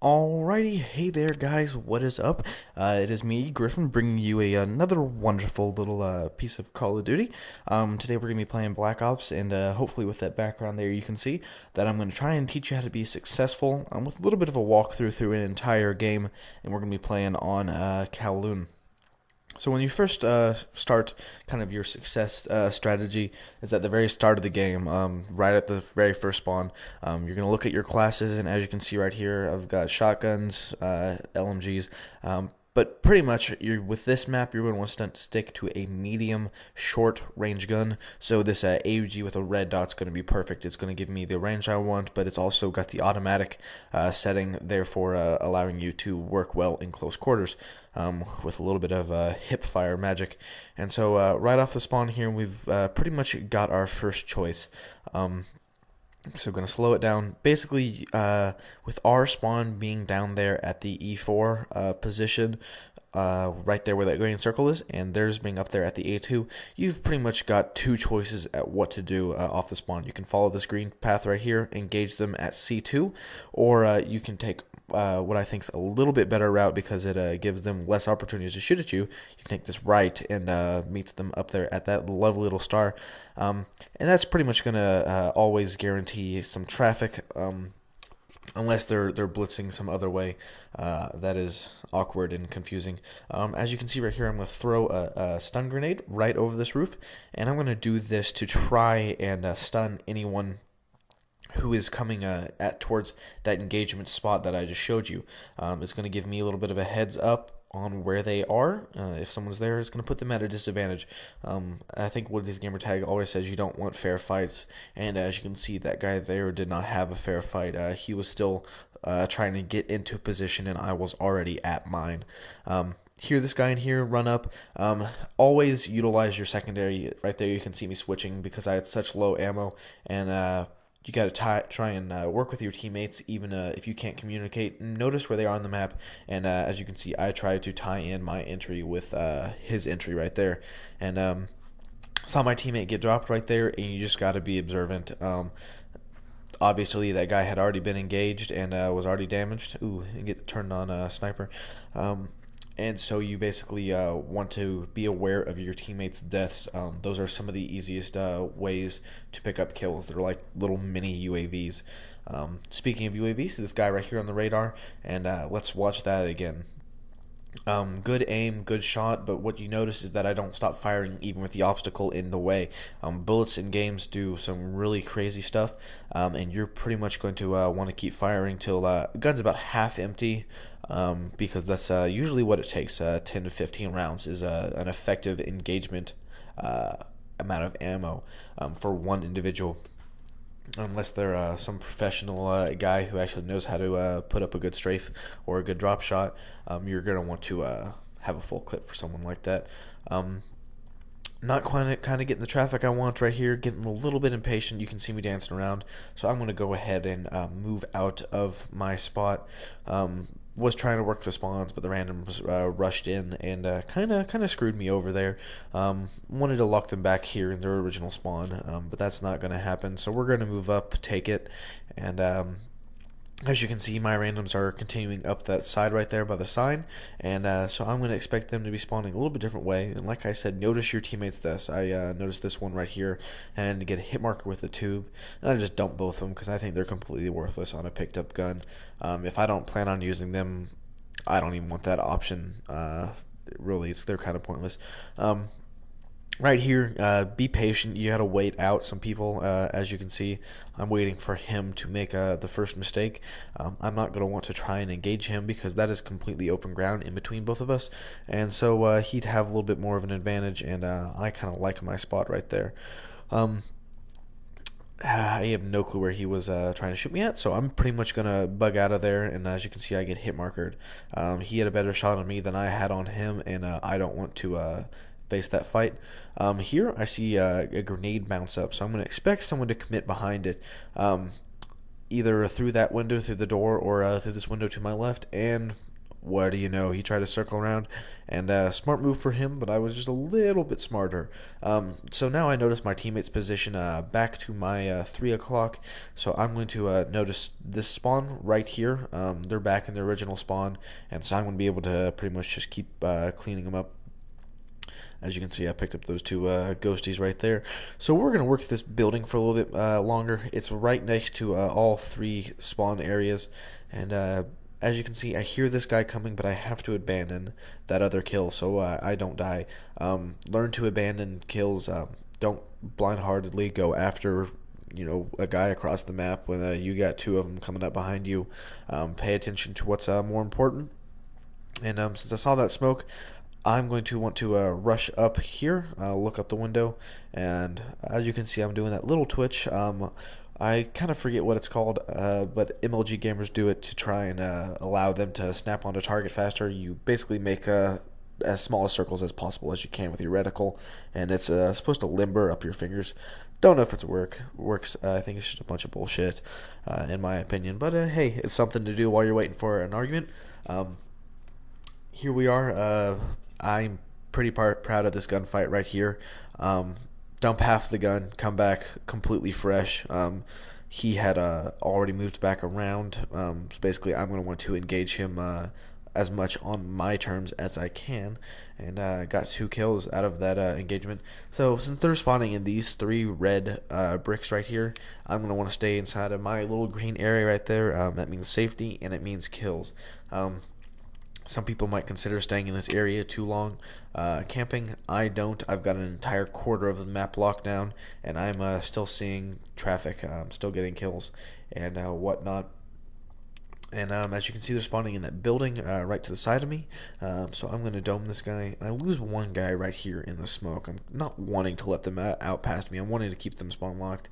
Alrighty, hey there, guys. What is up? It is me, Griffin, bringing you another wonderful little piece of Call of Duty. Today we're gonna be playing Black Ops, and hopefully with that background there, you can see that I'm gonna try and teach you how to be successful with a little bit of a walkthrough through an entire game, and we're gonna be playing on Kowloon. So when you first start kind of your success strategy is at the very start of the game, right at the very first spawn. You're going to look at your classes, and as you can see right here, I've got shotguns, LMGs, but pretty much with this map, you're going to want to stick to a medium short range gun. So this AUG with a red dot is going to be perfect. It's going to give me the range I want, but it's also got the automatic setting, therefore allowing you to work well in close quarters. With a little bit of hip fire magic. And so right off the spawn here, we've pretty much got our first choice. So I'm going to slow it down. Basically, with our spawn being down there at the E4 position, right there where that green circle is, and theirs being up there at the A2, you've pretty much got two choices at what to do off the spawn. You can follow this green path right here, engage them at C2, or you can take what I think is a little bit better route because it gives them less opportunities to shoot at you. You can take this right and meet them up there at that lovely little star. And that's pretty much going to always guarantee some traffic. Unless they're blitzing some other way, that is awkward and confusing. As you can see right here, I'm going to throw a stun grenade right over this roof, and I'm going to do this to try and stun anyone who is coming towards that engagement spot that I just showed you. It's going to give me a little bit of a heads up on where they are. If someone's there, it's going to put them at a disadvantage. I think Woody's gamertag always says you don't want fair fights, and as you can see, that guy there did not have a fair fight. He was still trying to get into position, and I was already at mine. Hear this guy in here run up. Always utilize your secondary. Right there, you can see me switching because I had such low ammo, and you got to try and work with your teammates, even if you can't communicate. Notice where they are on the map, and as you can see, I tried to tie in my entry with his entry right there, and saw my teammate get dropped right there, and you just got to be observant. Obviously, that guy had already been engaged and was already damaged. Ooh, and get turned on a sniper. And so you basically want to be aware of your teammates' deaths. Those are some of the easiest ways to pick up kills. They're like little mini UAVs. Speaking of UAVs, this guy right here on the radar, and let's watch that again. Good aim, good shot, but what you notice is that I don't stop firing even with the obstacle in the way. Bullets in games do some really crazy stuff, and you're pretty much going to want to keep firing till the gun's about half empty, because that's usually what it takes. 10 to 15 rounds is an effective engagement amount of ammo for one individual. Unless they're some professional guy who actually knows how to put up a good strafe or a good drop shot, you're going to want to have a full clip for someone like that. Not quite kind of getting the traffic I want right here, getting a little bit impatient. You can see me dancing around, so I'm going to go ahead and move out of my spot. Was trying to work the spawns, but the randoms rushed in and kind of screwed me over there. Wanted to lock them back here in their original spawn, but that's not going to happen. So we're going to move up, take it, and as you can see, my randoms are continuing up that side right there by the sign, and so I'm going to expect them to be spawning a little bit different way. And like I said, notice your teammates' deaths. I noticed this one right here, and get a hit marker with the tube, and I just dump both of them because I think they're completely worthless on a picked up gun. If I don't plan on using them, I don't even want that option. Really, they're kind of pointless. Right here, be patient. You gotta wait out some people. As you can see, I'm waiting for him to make the first mistake. I'm not gonna want to try and engage him because that is completely open ground in between both of us, and so he'd have a little bit more of an advantage. And I kind of like my spot right there. I have no clue where he was trying to shoot me at, so I'm pretty much gonna bug out of there. And as you can see, I get hit markered. He had a better shot on me than I had on him, and I don't want to face that fight. Here I see a grenade bounce up, so I'm going to expect someone to commit behind it, either through that window, through the door, or through this window to my left, and what do you know? He tried to circle around, and smart move for him, but I was just a little bit smarter. So now I notice my teammate's position back to my 3 o'clock, so I'm going to notice this spawn right here. They're back in their original spawn, and so I'm going to be able to pretty much just keep cleaning them up. As you can see, I picked up those two ghosties right there. So we're going to work this building for a little bit longer. It's right next to all 3 spawn areas. And as you can see, I hear this guy coming, but I have to abandon that other kill so I don't die. Learn to abandon kills. Don't blind-heartedly go after a guy across the map when you got 2 of them coming up behind you. Pay attention to what's more important. And since I saw that smoke, I'm going to want to rush up here, look out the window, and as you can see, I'm doing that little twitch. I kind of forget what it's called, but MLG gamers do it to try and allow them to snap onto target faster. You basically make as small a circles as possible as you can with your reticle, and it's supposed to limber up your fingers. Don't know if it works. I think it's just a bunch of bullshit, in my opinion. But hey, it's something to do while you're waiting for an argument. Here we are. I'm pretty proud of this gunfight right here. Dump half the gun, come back completely fresh. He had already moved back around. So basically, I'm going to want to engage him as much on my terms as I can, and got 2 kills out of that engagement. So since they're spawning in these 3 red bricks right here, I'm going to want to stay inside of my little green area right there. That means safety, and it means kills. Some people might consider staying in this area too long camping. I don't. I've got an entire quarter of the map locked down, and I'm still seeing traffic. I'm still getting kills and whatnot. And as you can see, they're spawning in that building right to the side of me. So I'm going to dome this guy. And I lose one guy right here in the smoke. I'm not wanting to let them out past me. I'm wanting to keep them spawn locked.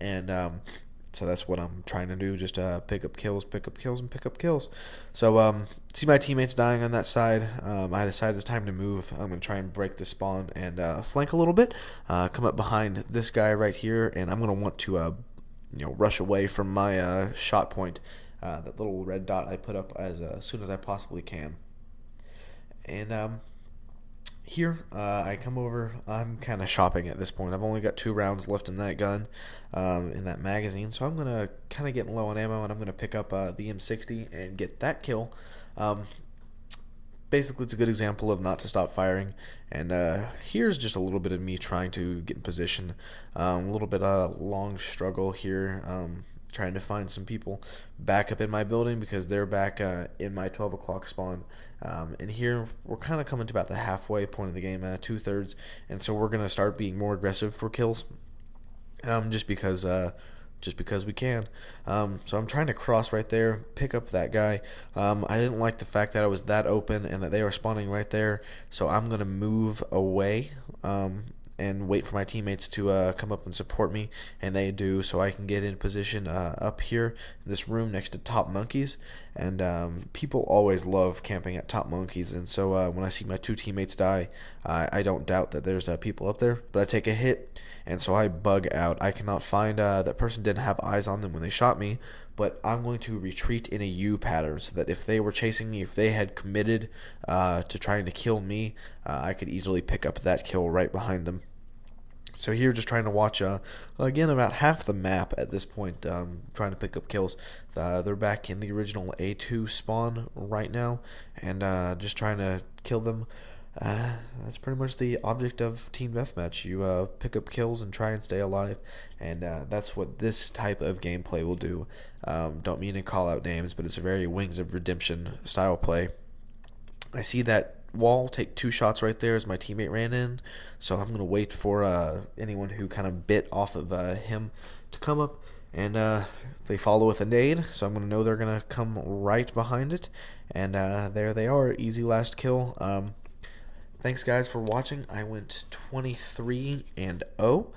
And so that's what I'm trying to do, just pick up kills, and pick up kills. So see my teammates dying on that side. I decided it's time to move. I'm going to try and break the spawn and flank a little bit. Come up behind this guy right here, and I'm going to want to rush away from my shot point. That little red dot I put up as soon as I possibly can. And here, I come over. I'm kind of shopping at this point. I've only got 2 rounds left in that gun, in that magazine, so I'm going to kind of get low on ammo, and I'm going to pick up the M60 and get that kill. Basically, it's a good example of not to stop firing, and here's just a little bit of me trying to get in position. A little bit of long struggle here, trying to find some people back up in my building because they're back in my 12 o'clock spawn. And here we're kind of coming to about the halfway point of the game, 2/3, and so we're gonna start being more aggressive for kills, just because we can. So I'm trying to cross right there, pick up that guy. I didn't like the fact that I was that open and that they were spawning right there, so I'm gonna move away. And wait for my teammates to come up and support me, and they do, so I can get in position up here in this room next to Top Monkeys. And people always love camping at Top Monkeys, and so when I see my 2 teammates die, I don't doubt that there's people up there, but I take a hit, and so I bug out. I cannot find that person. Didn't have eyes on them when they shot me, but I'm going to retreat in a U pattern so that if they were chasing me, if they had committed to trying to kill me, I could easily pick up that kill right behind them. So here, just trying to watch, again, about half the map at this point, trying to pick up kills. They're back in the original A2 spawn right now, and just trying to kill them. That's pretty much the object of Team Deathmatch. You pick up kills and try and stay alive, and that's what this type of gameplay will do. Don't mean to call out names, but it's a very Wings of Redemption style play. I see that wall, take 2 shots right there as my teammate ran in, so I'm going to wait for anyone who kind of bit off of him to come up, and they follow with a nade, so I'm going to know they're going to come right behind it, and there they are, easy last kill. Thanks guys for watching. I went 23-0.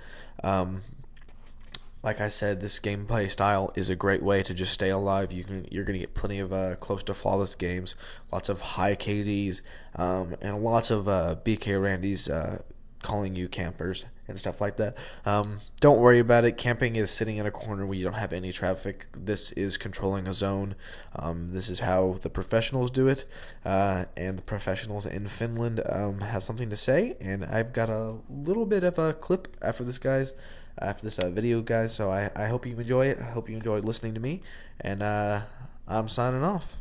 Like I said, this gameplay style is a great way to just stay alive. You're going to get plenty of close to flawless games, lots of high KDs, and lots of BK Randy's calling you campers and stuff like that. Don't worry about it. Camping is sitting in a corner where you don't have any traffic. This is controlling a zone. This is how the professionals do it, and the professionals in Finland have something to say. And I've got a little bit of a clip after this, guys. After this video, guys. So I hope you enjoy it. I hope you enjoyed listening to me. And I'm signing off.